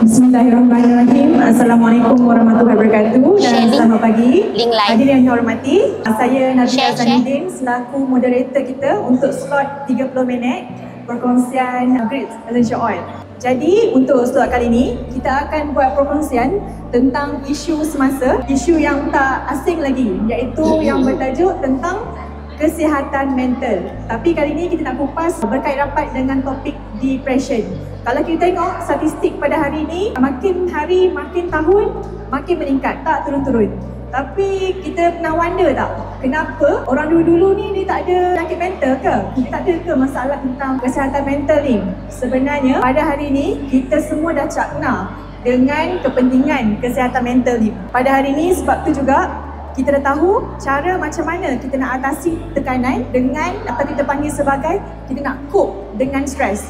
Bismillahirrahmanirrahim. Assalamualaikum warahmatullahi wabarakatuh dan selamat pagi. Hadirin yang dihormati, saya Nabila Zainuddin selaku moderator kita untuk slot 30 minit perkongsian Great Essential Oil. Jadi untuk slot kali ini kita akan buat perkongsian tentang isu semasa, isu yang tak asing lagi, iaitu yang bertajuk tentang kesihatan mental. Tapi kali ini kita nak kupas berkait rapat dengan topik depression. Kalau kita tengok statistik pada hari ini, makin hari, makin tahun, makin meningkat, tak turun-turun. Tapi kita pernah wonder tak, kenapa orang dulu-dulu ni dia tak ada penyakit mental ke? Dia tak ada ke masalah tentang kesihatan mental ni? Sebenarnya pada hari ini, kita semua dah cakna dengan kepentingan kesihatan mental ni. Pada hari ini sebab tu juga, kita dah tahu cara macam mana kita nak atasi tekanan dengan atau kita panggil sebagai kita nak cope dengan stres.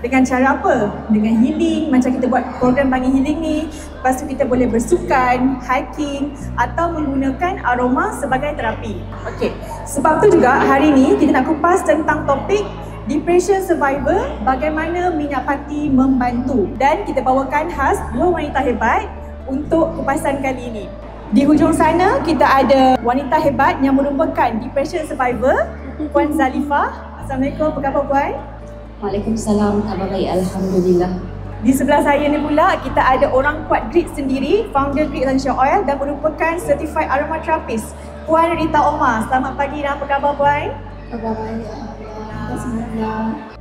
Dengan cara apa? Dengan healing, macam kita buat program Bangi Healing ni. Lepas tu kita boleh bersukan, hiking atau menggunakan aroma sebagai terapi. Okey, sebab tu juga hari ni kita nak kupas tentang topik depression survivor, bagaimana minyak pati membantu. Dan kita bawakan khas dua wanita hebat untuk kupasan kali ini. Di hujung sana kita ada wanita hebat yang merupakan depression survivor, Puan Zalifah. Assalamualaikum, apa khabar Puan? Waalaikumsalam, khabar baik, alhamdulillah. Di sebelah saya ni pula kita ada orang kuat Grit sendiri, founder Grit Essential Oil dan merupakan certified aromatherapist, Puan Rita Omar. Selamat pagi dan apa khabar Puan? Khabar baik, alhamdulillah.